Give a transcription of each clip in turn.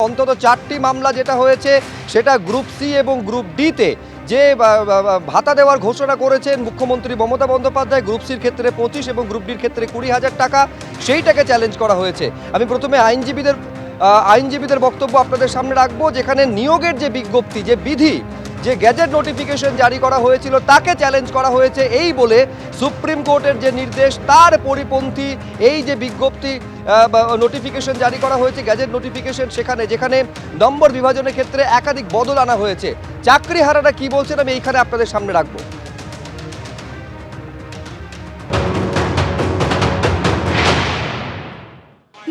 অন্তত 4টি মামলা যেটা হয়েছে সেটা গ্রুপ সি এবং গ্রুপ ডিতে যে ভাতা দেওয়ার ঘোষণা করেছেন মুখ্যমন্ত্রী মমতা বন্দ্যোপাধ্যায়, গ্রুপ সির ক্ষেত্রে 25 এবং গ্রুপ ডির ক্ষেত্রে 20,000 টাকা, সেইটাকে চ্যালেঞ্জ করা হয়েছে। আমি প্রথমে আইনজীবীদের বক্তব্য আপনাদের সামনে রাখবো, যেখানে নিয়োগের যে বিজ্ঞপ্তি, যে বিধি, যে গ্যাজেট নোটিফিকেশন জারি করা হয়েছিল তাকে চ্যালেঞ্জ করা হয়েছে এই বলে সুপ্রিম কোর্টের যে নির্দেশ তার পরিপন্থী এই যে বিজ্ঞপ্তি নোটিফিকেশন জারি করা হয়েছে, গ্যাজেট নোটিফিকেশন, যেখানে নম্বর বিভাজনের ক্ষেত্রে একাধিক বদল আনা হয়েছে। চাকরি হারারা কি বলছেন আমি এইখানে আপনাদের সামনে রাখবো।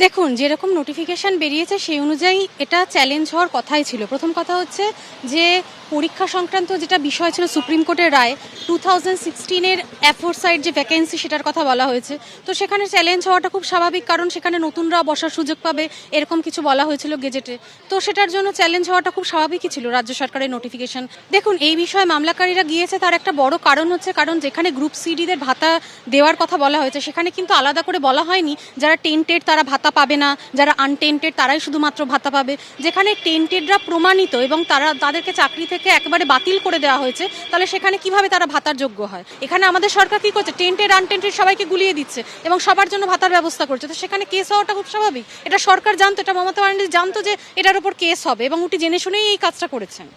দেখুন, যেরকম নোটিফিকেশন বেরিয়েছে সেই অনুযায়ী এটা চ্যালেঞ্জ হওয়ার কথাই ছিল। প্রথম কথা হচ্ছে যে পরীক্ষা সংক্রান্ত যেটা বিষয় ছিল সুপ্রিম কোর্টের রায় 2016-এর অ্যাফোরসাইড যে ভ্যাকেন্সি সেটার কথা বলা হয়েছে, তো সেখানে চ্যালেঞ্জ হওয়াটা খুব স্বাভাবিক, কারণ সেখানে নতুনরা বসার সুযোগ পাবে এরকম কিছু বলা হয়েছিল গেজেটে। তো সেটার জন্য চ্যালেঞ্জ হওয়াটা খুব স্বাভাবিকই ছিল রাজ্য সরকারের নোটিফিকেশন। দেখুন, এই বিষয়ে মামলাকারীরা গিয়েছে তার একটা বড় কারণ হচ্ছে, কারণ যেখানে গ্রুপ সিডিদের ভাতা দেওয়ার কথা বলা হয়েছে সেখানে কিন্তু আলাদা করে বলা হয়নি যারা টেন্টেড তারা ভাতা পাবে না, যারা আনটেন্টেড তারাই শুধুমাত্র ভাতা পাবে। যেখানে টেন্টেডরা প্রমাণিত এবং তাদেরকে চাকরি থেকে একেবারে বাতিল করে দেওয়া হয়েছে, তাহলে সেখানে কিভাবে তারা ভাতার যোগ্য হয়? এখানে আমাদের সরকার কি করছে? টেন্টেড আনটেন্টেড সবাইকে গুলিয়ে দিচ্ছে এবং সবার জন্য ভাতার ব্যবস্থা করছে। তো সেখানে কেস হওয়াটা খুব স্বাভাবিক। এটা সরকার জানতো, এটা মমতা ব্যানার্জি জানতো যে এটার উপর কেস হবে এবং উনি জেনে শুনেই এই কাজটা করেছেন।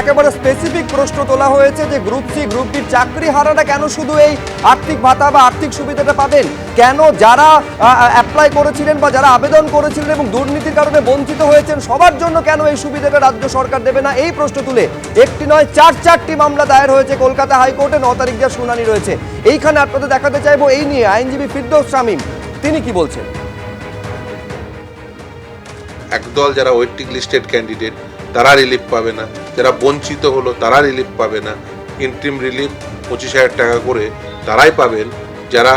একেবারে স্পেসিফিক প্রশ্ন তোলা হয়েছে যে গ্রুপ সি গ্রুপ ডির চাকরি হারারা কেন শুধু এই আর্থিক ভাতা বা আর্থিক সুবিধাটা পাবেন, কেন যারা অ্যাপ্লাই করেছিলেন বা যারা আবেদন করেছিলেন এবং দুর্নীতির কারণে বঞ্চিত হয়েছেন সবার জন্য কেন এই সুবিধাটা রাজ্য সরকার দেবে না? এই প্রশ্ন তুলে একটি নয় চারটি মামলা দায়ের হয়েছে কলকাতা হাইকোর্টে। 9 তারিখ যা শুনানি রয়েছে। এইখানে আপনাদের দেখাতে চাইবো এই নিয়ে আইনজীবী ফিরদৌস শামীম তিনি কি বলছেন। একদল যারা ওয়েটিং লিস্টেড ক্যান্ডিডেট তারা রিলিফ পাবে না, যারা বঞ্চিত হলো তারা রিলিফ পাবে না। ইন্ট্রিম রিলিফ 25,000 টাকা করে তারাই পাবেন যারা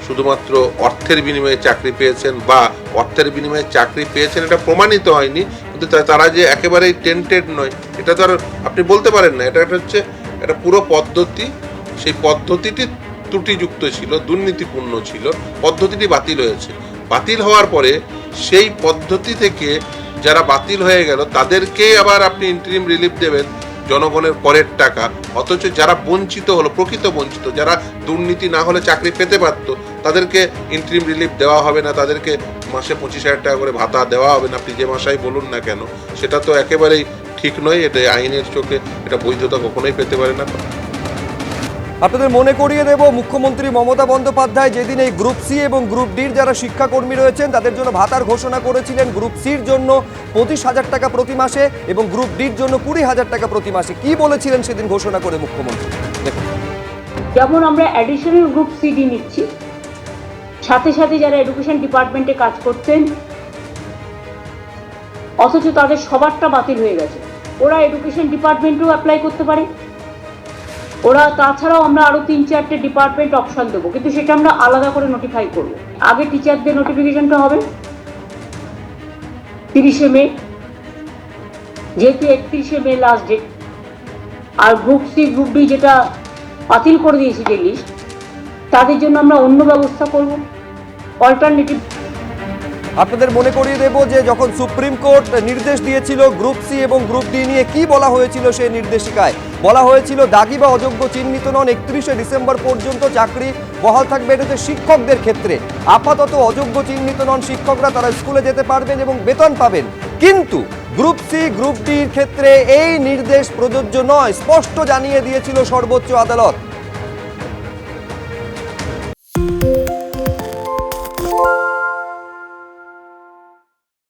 শুধুমাত্র অর্থের বিনিময়ে চাকরি পেয়েছেন বা অর্থের বিনিময়ে চাকরি পেয়েছেন এটা প্রমাণিত হয়নি, কিন্তু তারা যে একেবারেই টেন্টেড নয় এটা তো আর আপনি বলতে পারেন না। এটা হচ্ছে একটা পুরো পদ্ধতি, সেই পদ্ধতিটি ত্রুটিযুক্ত ছিল, দুর্নীতিপূর্ণ ছিল, পদ্ধতিটি বাতিল হয়েছে। বাতিল হওয়ার পরে সেই পদ্ধতি থেকে যারা বাতিল হয়ে গেল তাদেরকেই আবার আপনি ইন্টারিম রিলিফ দেবেন জনগণের করের টাকা, অথচ যারা বঞ্চিত হলো, প্রকৃত বঞ্চিত, যারা দুর্নীতি না হলে চাকরি পেতে পারতো তাদেরকে ইন্টারিম রিলিফ দেওয়া হবে না, তাদেরকে মাসে 25,000 টাকা করে ভাতা দেওয়া হবে না। আপনি যে মাসাই বলুন না কেন, সেটা তো একেবারেই ঠিক নয়। এটা আইনের চোখে এটা বৈধতা কখনোই পেতে পারে না। আপনাদের মনে করিয়ে দেব, মুখ্যমন্ত্রী মমতা বন্দ্যোপাধ্যায় যেদিন এই গ্রুপ সি এবং গ্রুপ ডির যারা শিক্ষাকর্মী রয়েছেন তাদের জন্য ভাতার ঘোষণা করেছিলেন, গ্রুপ সির জন্য 25,000 টাকা প্রতি মাসে এবং গ্রুপ ডির জন্য 20,000 টাকা প্রতি মাসে, কি বলেছিলেন সেদিন ঘোষণা করে মুখ্যমন্ত্রী? যেমন আমরা অ্যাডিশনাল গ্রুপ সিডি নিচ্ছি, সাথে সাথে যারা এডুকেশন ডিপার্টমেন্টে কাজ করতেন অথচ তাদের সবারটা বাতিল হয়ে গেছে, ওরা এডুকেশন ডিপার্টমেন্টেও অ্যাপ্লাই করতে পারে। ওরা তাছাড়াও আমরা আরো 3-4টে ডিপার্টমেন্ট অপশন দেবো, কিন্তু সেটা আমরা আলাদা করে নোটিফাই করব। আগে টিচারদের নোটিফিকেশনটা হবে 30শে মে, যেহেতু 31শে মে লাস্ট ডেট। আর গ্রুপ সি গ্রুপ ডি যেটা বাতিল করে দিয়েছি যে লিস্ট, তাদের জন্য আমরা অন্য ব্যবস্থা করব, অল্টারনেটিভ। আপনাদের মনে করিয়ে দেব যে যখন সুপ্রিম কোর্ট নির্দেশ দিয়েছিল গ্রুপ সি এবং গ্রুপ ডি নিয়ে, কি বলা হয়েছিল সেই নির্দেশিকায়? বলা হয়েছিল দাগি বা অযোগ্য চিহ্নিত নন 31শে ডিসেম্বর পর্যন্ত চাকরি বহাল থাকবে। এটা হচ্ছে শিক্ষকদের ক্ষেত্রে। আপাতত অযোগ্য চিহ্নিত নন শিক্ষকরা, তারা স্কুলে যেতে পারবেন এবং বেতন পাবেন, কিন্তু গ্রুপ সি গ্রুপ ডির ক্ষেত্রে এই নির্দেশ প্রযোজ্য নয়, স্পষ্ট জানিয়ে দিয়েছিল সর্বোচ্চ আদালত।